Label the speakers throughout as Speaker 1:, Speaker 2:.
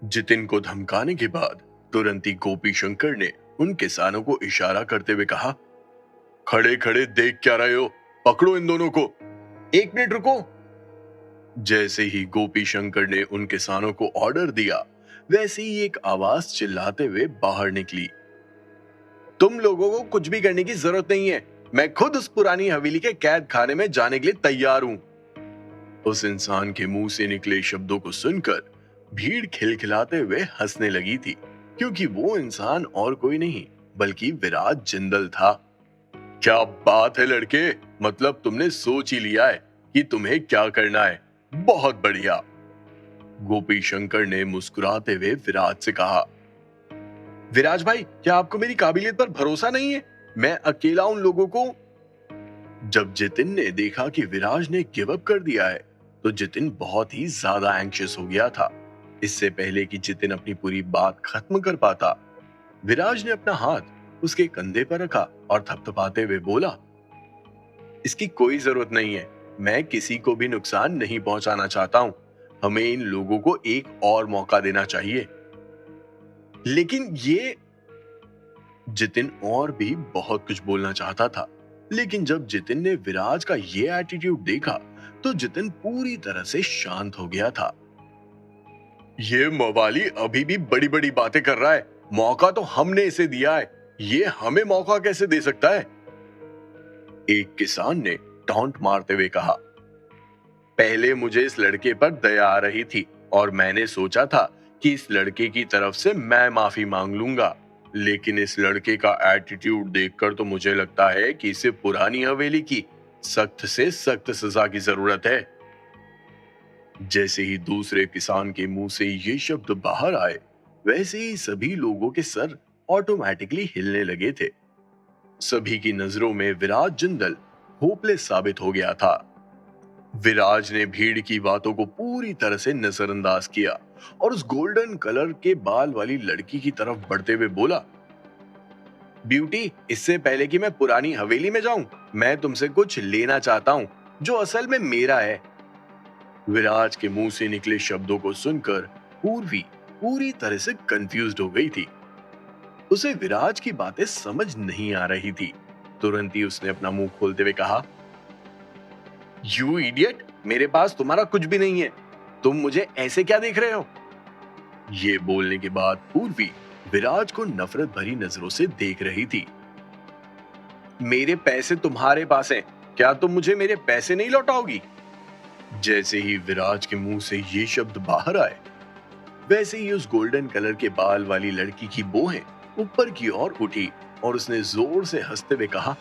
Speaker 1: जितिन को धमकाने के बाद तुरंत ही गोपी शंकर ने उन किसानों को इशारा करते हुए कहा, खड़े खड़े देख क्या रहे हो, पकड़ो इन दोनों को। एक मिनट रुको। जैसे ही गोपी शंकर ने उन किसानों को ऑर्डर दिया, वैसे ही एक आवाज चिल्लाते हुए बाहर निकली, तुम लोगों को कुछ भी करने की जरूरत नहीं है, मैं खुद उस पुरानी हवेली के कैद खाने में जाने के लिए तैयार हूं। उस इंसान के मुंह से निकले शब्दों को सुनकर भीड़ खिलखिलाते हुए हंसने लगी थी, क्योंकि वो इंसान और कोई नहीं बल्कि विराज जिंदल था। क्या बात है लड़के, मतलब तुमने सोच ही लिया है कि तुम्हें क्या करना है। बहुत बढ़िया। गोपी शंकर ने मुस्कुराते हुए विराज से कहा, विराज भाई, क्या आपको मेरी काबिलियत पर भरोसा नहीं है? मैं अकेला उन लोगों को। जब जितिन ने देखा कि विराज ने गिव अप कर दिया है, तो जितिन बहुत ही ज्यादा एंग्शियस हो गया था। इससे पहले कि जितिन अपनी पूरी बात खत्म कर पाता, विराज ने अपना हाथ उसके कंधे पर रखा और थपथपाते हुए बोला, इसकी कोई जरूरत नहीं है, मैं किसी को भी नुकसान नहीं पहुंचाना चाहता हूं। हमें इन लोगों को एक और मौका देना चाहिए। लेकिन ये जितिन और भी बहुत कुछ बोलना चाहता था, लेकिन जब जितिन ने विराज का ये एटीट्यूड देखा, तो जितिन पूरी तरह से शांत हो गया था। ये मवाली अभी भी बड़ी बड़ी बातें कर रहा है, मौका तो हमने इसे दिया है, ये हमें मौका कैसे दे सकता है? एक किसान ने टॉन्ट मारते हुए कहा, पहले मुझे इस लड़के पर दया आ रही थी और मैंने सोचा था कि इस लड़के की तरफ से मैं माफी मांग लूंगा, लेकिन इस लड़के का एटीट्यूड देखकर तो मुझे लगता है कि इसे पुरानी हवेली की सख्त से सख्त सजा की जरूरत है। जैसे ही दूसरे किसान के मुंह से ये शब्द बाहर आए, वैसे ही सभी लोगों के सर ऑटोमेटिकली हिलने लगे थे। सभी की नजरों में विराज जिंदल होपलेस साबित हो गया था। विराज ने भीड़ की बातों को पूरी तरह से नजरअंदाज किया और उस गोल्डन कलर के बाल वाली लड़की की तरफ बढ़ते हुए बोला, ब्यूटी, इससे पहले कि मैं पुरानी हवेली में जाऊं, मैं तुमसे कुछ लेना चाहता हूं जो असल में मेरा है। विराज के मुंह से निकले शब्दों को सुनकर पूर्वी पूरी तरह से कंफ्यूज्ड हो गई थी। उसे विराज की बातें समझ नहीं आ रही थी। तुरंत ही उसने अपना मुंह खोलते हुए कहा, यू इडियट, मेरे पास तुम्हारा कुछ भी नहीं है, तुम मुझे ऐसे क्या देख रहे हो? ये बोलने के बाद पूर्वी विराज को नफरत भरी नजरों से देख रही थी। मेरे पैसे तुम्हारे पास हैं, क्या तुम मुझे मेरे पैसे नहीं लौटाओगी? जैसे ही विराज के मुंह से ये शब्द बाहर आए, वैसे ही उस गोल्डन कलर के बाल वाली लड़की की बोहें ऊपर की ओर उठी और उसने जोर से हंसते हुए कहा,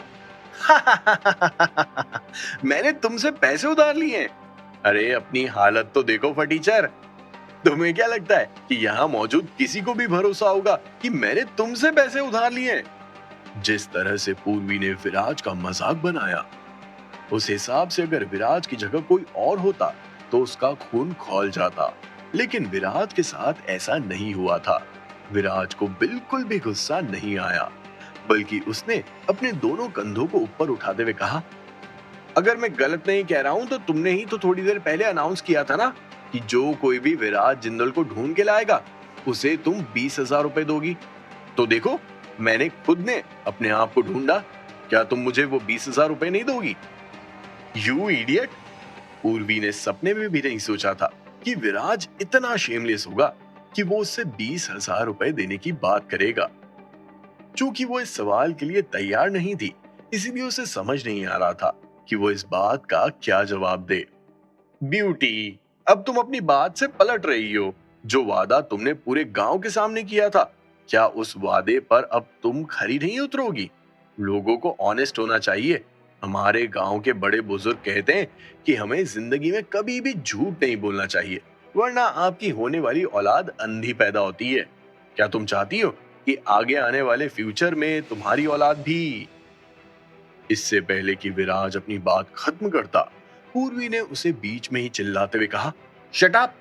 Speaker 1: मैंने तुमसे पैसे उधार लिए हैं? अरे अपनी हालत तो देखो फटीचर, तुम्हें क्या लगता है कि यहाँ मौजूद किसी को भी भरोसा होगा कि मैंने तुमसे पैसे उधार लिए हैं? जिस तरह से पूर्वी ने विराज का मजाक बनाया, उस हिसाब से अगर विराज की जगह कोई और होता तो उसका खून खौल जाता, लेकिन विराज के साथ ऐसा नहीं हुआ था। विराज को बिल्कुल भी गुस्सा नहीं आया, बल्कि उसने अपने दोनों कंधों को ऊपर उठाते हुए कहा, अगर मैं गलत नहीं कह रहा हूं तो तुमने ही तो थोड़ी देर पहले अनाउंस किया था ना कि जो कोई भी विराज जिंदल को ढूंढ के लाएगा उसे तुम 20,000 रुपए दोगी। तो देखो, मैंने खुद ने अपने आप को ढूंढा, क्या तुम मुझे वो 20,000 रुपए नहीं दोगी? You idiot. पूर्वी ने सपने में भी नहीं सोचा था कि विराज इतना शेमलेस होगा कि वो उससे 20,000 रुपए देने की बात करेगा। चूंकि वो इस सवाल के लिए तैयार नहीं थी, इसीलिए उसे समझ नहीं आ रहा था कि वो इस बात का क्या जवाब दे। ब्यूटी, अब तुम अपनी बात से पलट रही हो। जो वादा तुमने पूरे गांव के सामने किया था, क्या उस वादे पर अब तुम खरी नहीं उतरोगी? लोगों को ऑनेस्ट होना चाहिए। हमारे गांव के बड़े बुजुर्ग कहते हैं कि हमें जिंदगी में कभी भी झूठ नहीं बोलना चाहिए, वरना आपकी होने वाली औलाद अंधी पैदा होती है। क्या तुम चाहती हो कि आगे आने वाले फ्यूचर में तुम्हारी औलाद भी? इससे पहले कि विराज अपनी बात खत्म करता, पूर्वी ने उसे बीच में ही चिल्लाते हुए कहा, शट अप।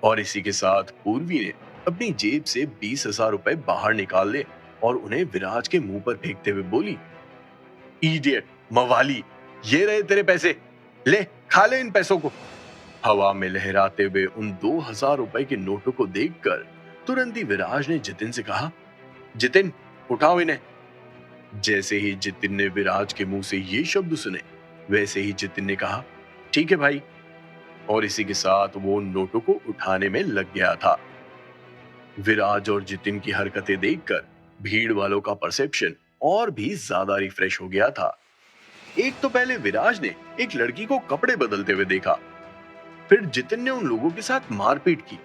Speaker 1: और इसी के साथ पूर्वी ने अपनी जेब से 20,000 रुपए बाहर निकाल ले और उन्हें विराज के मुंह पर फेंकते हुए बोली, इडियट, मवाली, ये रहे तेरे पैसे, ले खा ले इन पैसों को। हवा में लहराते हुए उन 2,000 रुपए के नोटों को देखकर तुरंत ही विराज ने जितिन से कहा, जितिन, उठाओ इन्हें। जैसे ही जितिन ने विराज के मुंह से ये शब्द सुने, वैसे ही जितिन ने कहा, ठीक है भाई। और इसी के साथ वो उन नोटों को उठाने में लग गया था। विराज और जितिन की हरकतें देखकर भीड़ वालों का परसेप्शन और भी ज्यादा रिफ्रेश हो गया था। एक तो पहले विराज ने एक लड़की को कपड़े बदलते हुए देखा, फिर जितिन ने उन लोगों के साथ मारपीट की,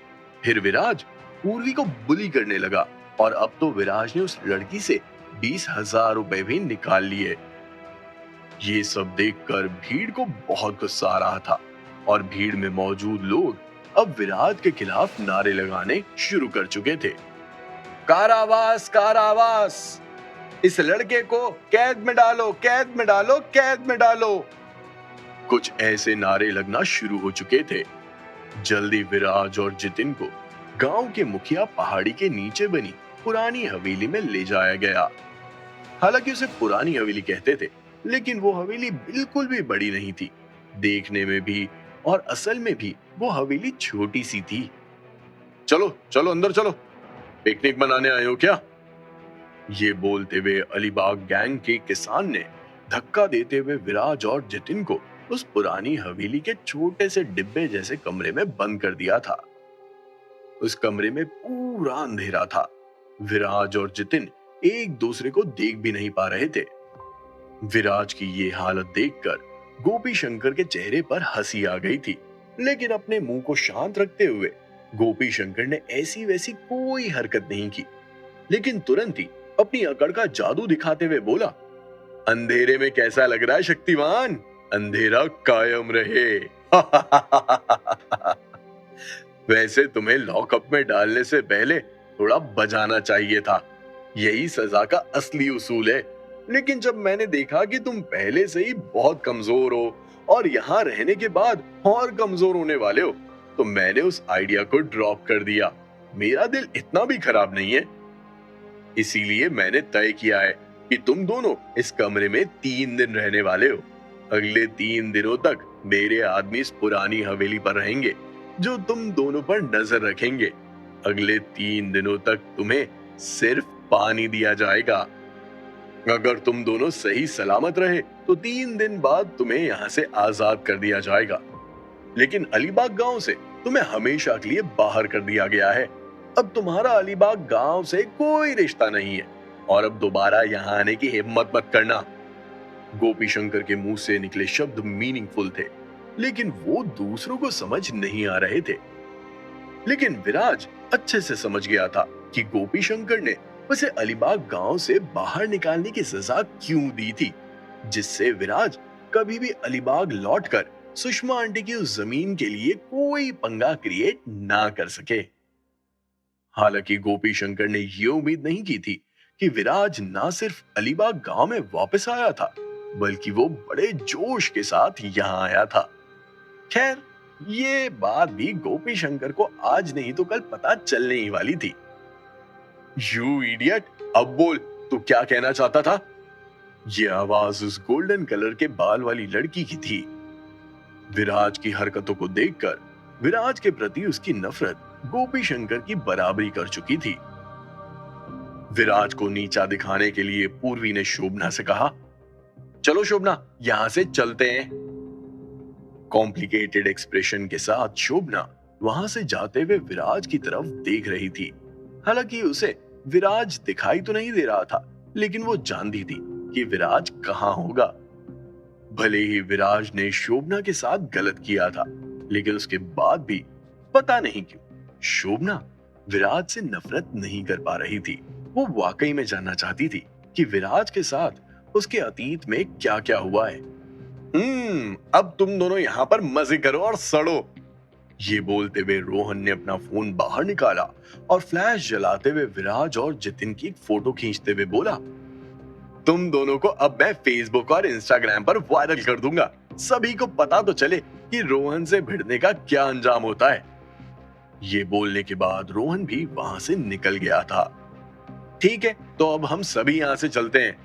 Speaker 1: फिर विराज पूर्वी को बुली करने लगा और अब तो विराज ने उस लड़की से 20,000 रुपए भी निकाल लिए। ये सब देखकर भीड़ को बहुत गुस्सा आ रहा था और भीड़ में मौजूद लोग अब विराज के खिलाफ नारे लगाने शुरू कर चुके थे। कारावास, कारावास, इस लड़के को कैद में डालो, कैद में डालो, कैद में डालो। कुछ ऐसे नारे लगना शुरू हो चुके थे। जल्दी विराज और जितिन को गांव के मुखिया पहाड़ी के नीचे बनी पुरानी हवेली में ले जाया गया। हालांकि उसे पुरानी हवेली कहते थे, लेकिन वो हवेली बिल्कुल भी बड़ी नहीं थी। देखने में भी और असल में भी वो हवेली छोटी सी थी। चलो चलो अंदर चलो, पिकनिक मनाने आए हो क्या? ये बोलते हुए अलीबाग गैंग के किसान ने धक्का देते हुए विराज और जितिन को उस पुरानी हवेली के छोटे से डिब्बे जैसे कमरे में बंद कर दिया था। उस कमरे में पूरा अंधेरा था। विराज और जितिन एक दूसरे को देख भी नहीं पा रहे थे। विराज की ये हालत देखकर गोपी शंकर के चेहरे पर हंसी आ गई थी, लेकिन अपने मुंह को शांत रखते हुए गोपी शंकर ने ऐसी वैसी कोई हरकत नहीं की, लेकिन तुरंत ही अपनी अकड़ का जादू दिखाते हुए बोला, अंधेरे में कैसा लग रहा है शक्तिमान? अंधेरा कायम रहे। वैसे तुम्हें लॉकअप में डालने से पहले थोड़ा बजाना चाहिए था, यही सजा का असली उसूल है। लेकिन जब मैंने देखा कि तुम पहले से ही बहुत कमजोर हो और यहाँ रहने के बाद और कमजोर होने वाले हो, तो मैंने उस आइडिया को ड्रॉप कर दिया। मेरा दिल इतना भी खराब नहीं है। इसीलिए मैंने तय किया है कि तुम दोनों इस कमरे में 3 दिन रहने वाले हो। अगले 3 दिनों तक मेरे आदमी इस पुरानी हवेली पर रहेंगे, जो तुम दोनों पर नजर रखेंगे। अगले 3 दिनों तक तुम्हें सिर्फ पानी दिया जाएगा। अगर तुम दोनों सही सलामत रहे तो 3 दिन बाद तुम्हें यहाँ से आजाद कर दिया जाएगा। लेकिन अलीबाग गांव से तुम्हें हमेशा के लिए बाहर कर दिया गया है। अब तुम्हारा अलीबाग गांव से कोई रिश्ता नहीं है और अब दोबारा यहाँ आने की हिम्मत मत करना। गोपी शंकर के मुंह से निकले शब्द मीनिंगफुल थे, लेकिन वो दूसरों को समझ नहीं आ रहे थे। लेकिन विराज अच्छे से समझ गया था कि गोपी शंकर ने उसे अलीबाग गांव से बाहर निकालने की सजा क्यों दी थी, जिससे विराज कभी भी अलीबाग लौटकर सुषमा आंटी की उस जमीन के लिए कोई पंगा क्रिएट ना कर सके। हालांकि गोपी शंकर ने यह उम्मीद नहीं की थी कि विराज ना सिर्फ अलीबाग गांव में वापस आया था, बल्कि वो बड़े जोश के साथ यहां आया था। खैर, ये बात भी गोपी शंकर को आज नहीं तो कल पता चलने ही वाली थी। यू इडियट, अब बोल, तू क्या कहना चाहता था? ये आवाज उस गोल्डन कलर के बाल वाली लड़की की थी। विराज की हरकतों को देखकर विराज के प्रति उसकी नफरत गोपी शंकर की बराबरी कर चुकी थी। विराज को नीचा दिखाने के लिए पूर्वी ने शोभना से कहा, चलो शोभना, यहां से चलते हैं। कॉम्प्लिकेटेड एक्सप्रेशन के साथ शोभना वहां से जाते हुए विराज की तरफ देख रही थी। हालांकि उसे विराज दिखाई तो नहीं दे रहा था, लेकिन वो जानती थी कि विराज कहां होगा। भले ही विराज ने शोभना के साथ गलत किया था, लेकिन उसके बाद भी पता नहीं क्यों शोभना विराज से नफरत नहीं कर पा रही थी। वो वाकई में जानना चाहती थी कि विराज के साथ उसके अतीत में क्या क्या हुआ है। अब तुम दोनों यहाँ पर मजे करो और सड़ो। ये बोलते हुए रोहन ने अपना फोन बाहर निकाला और फ्लैश जलाते हुए विराज और जितिन की एक फोटो खींचते हुए बोला, तुम दोनों को अब मैं फेसबुक और इंस्टाग्राम पर वायरल कर दूंगा। सभी को पता तो चले कि रोहन से भिड़ने का क्या अंजाम होता है। ये बोलने के बाद रोहन भी वहां से निकल गया था। ठीक है, तो अब हम सभी यहां से चलते हैं।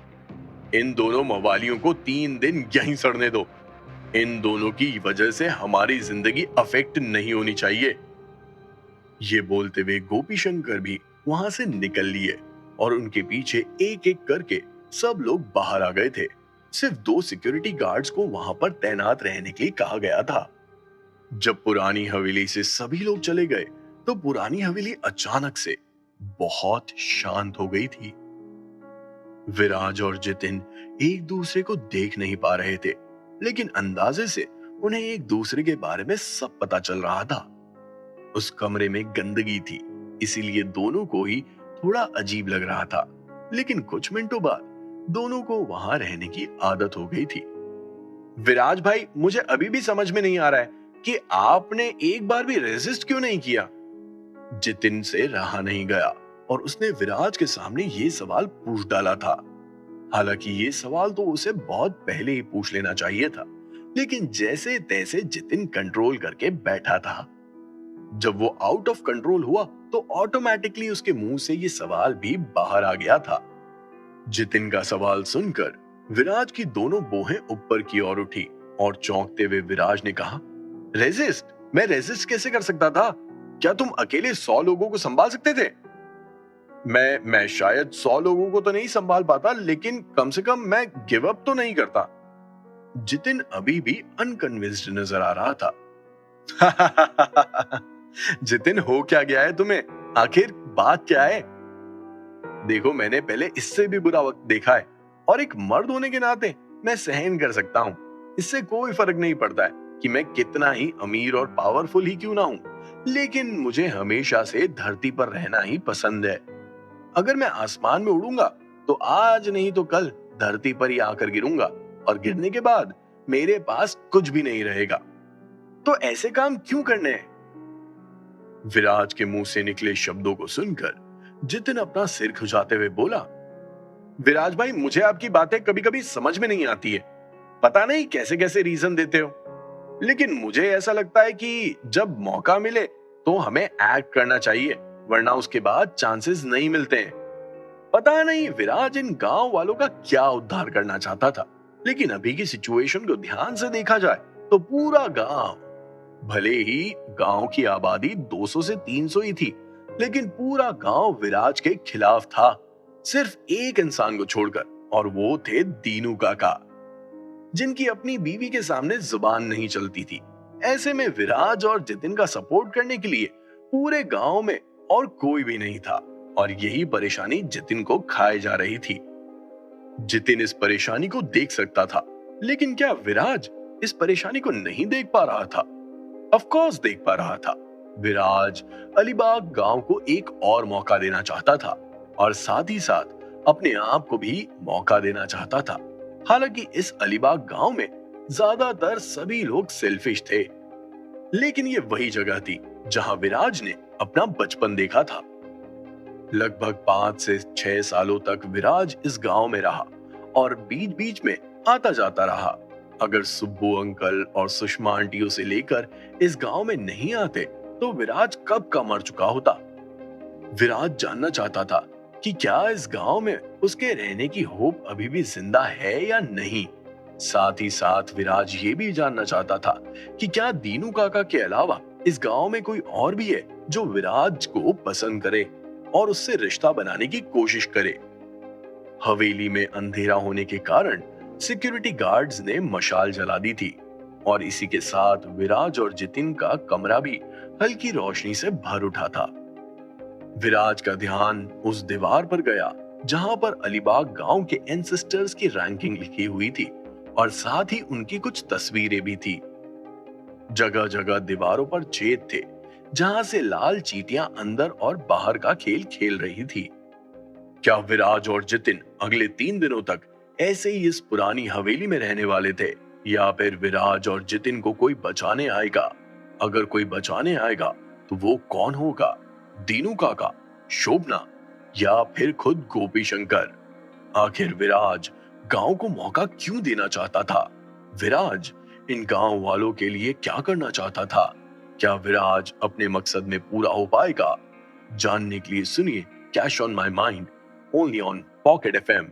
Speaker 1: इन दोनों मवालियों को 3 दिन यहीं सड़ने दो। इन दोनों की वजह से हमारी जिंदगी अफेक्ट नहीं होनी चाहिए। ये बोलते हुए गोपी शंकर भी वहां से निकल लिए और उनके पीछे एक एक करके सब लोग बाहर आ गए थे। सिर्फ 2 सिक्योरिटी गार्ड्स को वहां पर तैनात रहने के लिए कहा गया था। जब पुरानी हवेली से सभी लोग चले गए तो पुरानी हवेली अचानक से बहुत शांत हो गई थी। विराज और जितिन एक दूसरे को देख नहीं पा रहे थे, लेकिन अंदाजे से उन्हें एक दूसरे के बारे में सब पता चल रहा था। उस कमरे में गंदगी थी, इसीलिए दोनों को ही थोड़ा अजीब लग रहा था, लेकिन कुछ मिनटों बाद दोनों को वहां रहने की आदत हो गई थी। विराज भाई, मुझे अभी भी समझ में नहीं आ रहा है कि आपने एक बार भी रेजिस्ट क्यों नहीं किया। जितिन से रहा नहीं गया और उसने विराज के सामने ये सवाल पूछ डाला था। हालांकि ये सवाल तो उसे बहुत पहले ही पूछ लेना चाहिए था, लेकिन जैसे तैसे जितिन कंट्रोल करके बैठा था। जब वो आउट ऑफ कंट्रोल हुआ तो ऑटोमेटिकली उसके मुंह से ये सवाल भी बाहर आ गया था। जितिन का सवाल सुनकर विराज की दोनों भौहें ऊपर की ओर उठी और चौंकते हुए विराज ने कहा, रेजिस्ट? मैं रेजिस्ट कैसे कर सकता था? क्या तुम अकेले 100 लोगों को संभाल सकते थे? मैं शायद 100 लोगों को तो नहीं संभाल पाता, लेकिन कम से कम मैं गिव अप तो नहीं करता। जितिन अभी भी अनकन्विंस्ड नजर आ रहा था। जितिन, हो क्या गया है तुम्हें? आखिर बात क्या है? देखो, मैंने पहले इससे भी बुरा वक्त देखा है और एक मर्द होने के नाते मैं सहन कर सकता हूँ। इससे कोई फर्क नहीं पड़ता है कि मैं कितना ही अमीर और पावरफुल ही क्यों ना हूँ, लेकिन मुझे हमेशा से धरती पर रहना ही पसंद है। अगर मैं आसमान में उड़ूंगा तो आज नहीं तो कल धरती पर ही आकर गिरूंगा और गिरने के बाद मेरे पास कुछ भी नहीं रहेगा। तो ऐसे काम क्यों करने हैं? विराज के मुंह से निकले शब्दों को सुनकर जितिन अपना सिर खुजाते हुए बोला, विराज भाई, मुझे आपकी बातें कभी कभी समझ में नहीं आती है। पता नहीं कैसे कैसे रीजन देते हो, लेकिन मुझे ऐसा लगता है कि जब मौका मिले तो हमें एक्ट करना चाहिए, वरना उसके बाद चांसेस नहीं मिलते हैं। पता नहीं विराज इन गांव वालों का क्या उद्धार करना चाहता था, लेकिन अभी की सिचुएशन को ध्यान से देखा जाए तो पूरा गांव, भले ही गांव की आबादी 200 से 300 ही थी, लेकिन पूरा गांव विराज के खिलाफ था, सिर्फ एक इंसान को छोड़कर, और वो थे दीनू काका, जिनकी अपनी बीवी के सामने जुबान नहीं चलती थी। ऐसे में विराज और जितिन का सपोर्ट करने के लिए पूरे गांव में और कोई भी नहीं था, और यही परेशानी जितिन को खाए जा रही थी। जितिन इस परेशानी को देख सकता था, लेकिन क्या विराज इस परेशानी को नहीं देख पा रहा था? ऑफ कोर्स देख पा रहा था। विराज अलीबाग गांव को एक और मौका देना चाहता था और साथ ही साथ अपने आप को भी मौका देना चाहता था। हालांकि इस अलीबाग गांव में ज्यादातर सभी लोग सेल्फिश थे, लेकिन ये वही जगह थी जहां विराज ने अपना बचपन देखा था। लगभग 5 से 6 सालों तक विराज इस गांव में रहा और बीच बीच में आता जाता रहा। अगर सुब्बू अंकल और सुषमा आंटियों से लेकर इस गांव में नहीं आते तो विराज कब का मर चुका होता। विराज जानना चाहता था कि क्या इस गांव में उसके रहने की होप अभी भी जिंदा है या नहीं। साथ ही साथ विराज ये भी जानना चाहता था कि क्या दीनू काका के अलावा इस गांव में कोई और भी है जो विराज को पसंद करे और उससे रिश्ता बनाने की कोशिश करे। हवेली में अंधेरा होने के कारण सिक्योरिटी गार्ड्स ने मशाल जला दी थी और इसी के साथ विराज और जितिन का कमरा भी हल्की रोशनी से भर उठा था। विराज का ध्यान उस दीवार पर गया जहां पर अलीबाग गांव के एंसेस्टर्स की रैंकिंग लिखी हुई थी और साथ ही उनकी कुछ तस्वीरें भी थी। जगह जगह दीवारों पर छेद थे जहां से लाल चींटियां अंदर और बाहर का खेल खेल रही थी। क्या विराज और जितिन अगले 3 दिनों तक ऐसे ही इस पुरानी हवेली में रहने वाले थे, या फिर विराज और जितिन को कोई बचाने आएगा? अगर कोई बचाने आएगा तो वो कौन होगा? दीनू काका, शोभना, या फिर खुद गोपी शंकर? आखिर विराज गांव को मौका क्यों देना चाहता था? विराज इन गांव वालों के लिए क्या करना चाहता था? क्या विराज अपने मकसद में पूरा हो पाएगा? जानने के लिए सुनिए cash on my mind, only on pocket FM।